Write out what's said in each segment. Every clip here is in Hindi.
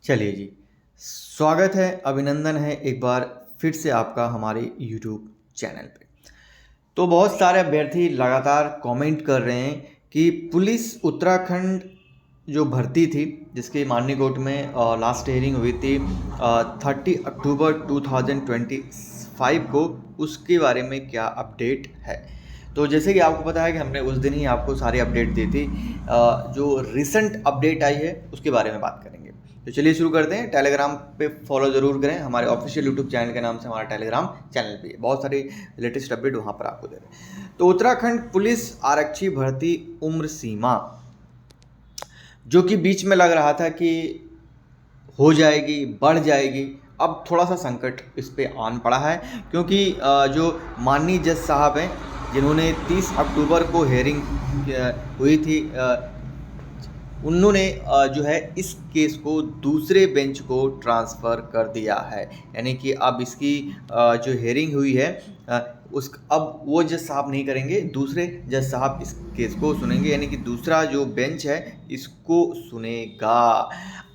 चलिए जी, स्वागत है, अभिनंदन है एक बार फिर से आपका हमारे यूट्यूब चैनल पे। तो बहुत सारे अभ्यर्थी लगातार कमेंट कर रहे हैं कि पुलिस उत्तराखंड जो भर्ती थी, जिसकी माननीय कोर्ट में लास्ट हियरिंग हुई थी 30 अक्टूबर 2025 को, उसके बारे में क्या अपडेट है। तो जैसे कि आपको पता है कि हमने उस दिन ही आपको सारी अपडेट दी थी। जो रिसेंट अपडेट आई है उसके बारे में बात करेंगे। तो चलिए शुरू करते हैं। टेलीग्राम पे फॉलो ज़रूर करें, हमारे ऑफिशियल यूट्यूब चैनल के नाम से हमारा टेलीग्राम चैनल भी है, बहुत सारी लेटेस्ट अपडेट वहाँ पर आपको दे रहे हैं। तो उत्तराखंड पुलिस आरक्षी भर्ती उम्र सीमा, जो कि बीच में लग रहा था कि हो जाएगी, बढ़ जाएगी, अब थोड़ा सा संकट इस पे आन पड़ा है, क्योंकि जो माननीय जज साहब हैं, जिन्होंने 30 अक्टूबर को हेयरिंग हुई थी, उन्होंने जो है इस केस को दूसरे बेंच को ट्रांसफ़र कर दिया है। यानी कि अब इसकी जो हेयरिंग हुई है, उस अब वो जज साहब नहीं करेंगे, दूसरे जज साहब इस केस को सुनेंगे, यानी कि दूसरा जो बेंच है इसको सुनेगा।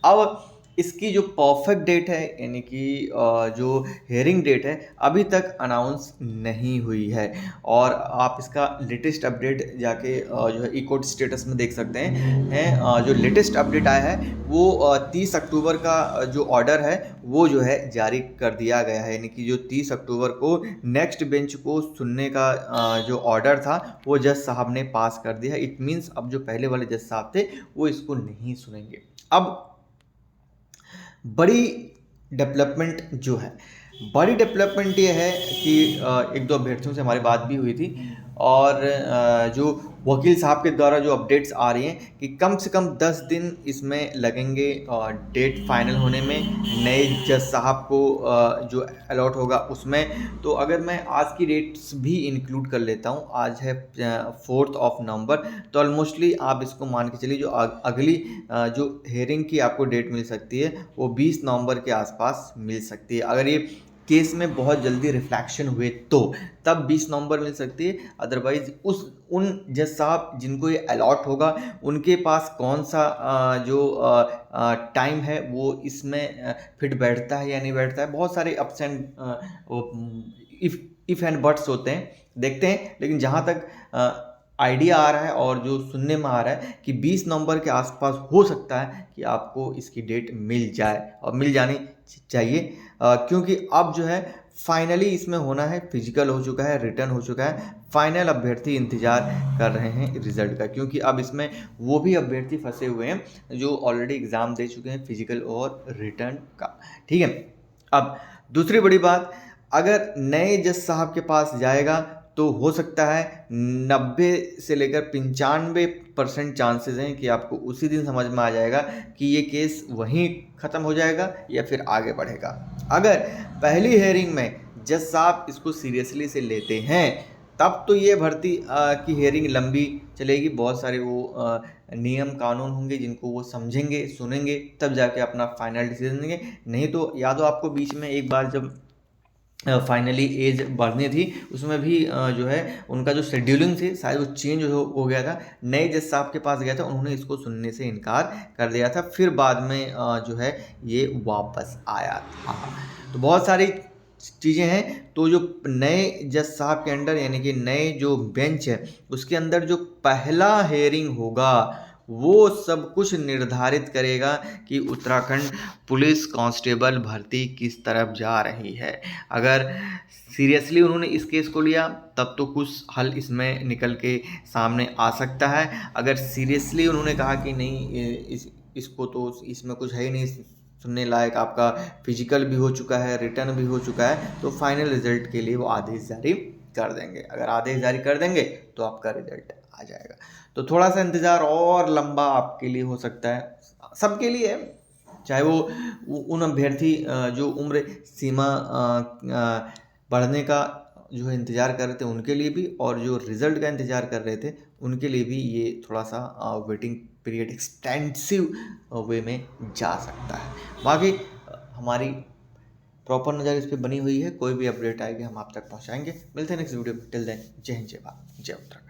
अब इसकी जो परफेक्ट डेट है, यानी कि जो हेयरिंग डेट है, अभी तक अनाउंस नहीं हुई है। और आप इसका लेटेस्ट अपडेट जाके जो है ई कोर्ट स्टेटस में देख सकते हैं। जो लेटेस्ट अपडेट आया है वो 30 अक्टूबर का जो ऑर्डर है वो जो है जारी कर दिया गया है। यानी कि जो 30 अक्टूबर को नेक्स्ट बेंच को सुनने का जो ऑर्डर था वो जज साहब ने पास कर दिया है। इट मीन्स अब जो पहले वाले जज साहब थे वो इसको नहीं सुनेंगे। अब बड़ी डेवलपमेंट जो है, बड़ी डेवलपमेंट ये है कि एक दो अभ्यर्थियों से हमारी बात भी हुई थी, और जो वकील साहब के द्वारा जो अपडेट्स आ रही हैं कि कम से कम 10 दिन इसमें लगेंगे डेट फाइनल होने में, नए जज साहब को जो अलॉट होगा उसमें। तो अगर मैं आज की डेट्स भी इंक्लूड कर लेता हूँ, आज है 4 नवंबर, तो ऑलमोस्टली आप इसको मान के चलिए जो अगली जो हेयरिंग की आपको डेट मिल सकती है वो 20 नवंबर के आसपास मिल सकती है। अगर ये केस में बहुत जल्दी रिफ्लैक्शन हुए तो तब 20 नवंबर मिल सकती है। अदरवाइज उन जज साहब जिनको ये अलॉट होगा उनके पास कौन सा जो टाइम है वो इसमें फिट बैठता है या नहीं बैठता है, बहुत सारे ups and if and buts होते हैं, देखते हैं। लेकिन जहाँ तक आइडिया आ रहा है और जो सुनने में आ रहा है कि 20 नवंबर के आसपास हो सकता है कि आपको इसकी डेट मिल जाए, और मिल जानी चाहिए, क्योंकि अब जो है फाइनली इसमें होना है। फिजिकल हो चुका है, रिटर्न हो चुका है, फाइनल अभ्यर्थी इंतजार कर रहे हैं रिजल्ट का, क्योंकि अब इसमें वो भी अभ्यर्थी फंसे हुए हैं जो ऑलरेडी एग्ज़ाम दे चुके हैं फिजिकल और रिटर्न का। ठीक है। अब दूसरी बड़ी बात, अगर नए जज साहब के पास जाएगा तो हो सकता है 90 से लेकर 95% चांसेस हैं कि आपको उसी दिन समझ में आ जाएगा कि ये केस वहीं ख़त्म हो जाएगा या फिर आगे बढ़ेगा। अगर पहली हेयरिंग में जज साहब इसको सीरियसली से लेते हैं तब तो ये भर्ती की हेयरिंग लंबी चलेगी, बहुत सारे वो नियम कानून होंगे जिनको वो समझेंगे, सुनेंगे, तब जाके अपना फाइनल डिसीजन देंगे। नहीं तो या तो आपको बीच में एक बार जब फाइनली एज बढ़नी थी उसमें भी जो है उनका जो शेड्यूलिंग थी शायद वो चेंज हो गया था। नए जज साहब के पास गया था, उन्होंने इसको सुनने से इनकार कर दिया था, फिर बाद में जो है ये वापस आया था। तो बहुत सारी चीज़ें हैं। तो जो नए जज साहब के अंडर, यानी कि नए जो बेंच है उसके अंदर जो पहला हेयरिंग होगा वो सब कुछ निर्धारित करेगा कि उत्तराखंड पुलिस कांस्टेबल भर्ती किस तरफ जा रही है। अगर सीरियसली उन्होंने इस केस को लिया तब तो कुछ हल इसमें निकल के सामने आ सकता है। अगर सीरियसली उन्होंने कहा कि नहीं, इसको तो इसमें कुछ है ही नहीं सुनने लायक, आपका फिजिकल भी हो चुका है, रिटर्न भी हो चुका है, तो फाइनल रिजल्ट के लिए वो आदेश जारी कर देंगे। अगर आदेश जारी कर देंगे तो आपका रिजल्ट आ जाएगा। तो थोड़ा सा इंतज़ार और लंबा आपके लिए हो सकता है, सबके लिए है, चाहे वो उन अभ्यर्थी जो उम्र सीमा बढ़ने का जो है इंतज़ार कर रहे थे उनके लिए भी, और जो रिज़ल्ट का इंतज़ार कर रहे थे उनके लिए भी ये थोड़ा सा वेटिंग पीरियड एक्सटेंसिव वे में जा सकता है। बाकी हमारी प्रॉपर नज़र इस पर बनी हुई है, कोई भी अपडेट आएगी हम आप तक पहुंचाएंगे। मिलते हैं नेक्स्ट वीडियो में। टिल देन, जय हिंद, जय भारत, जय उत्तराखंड।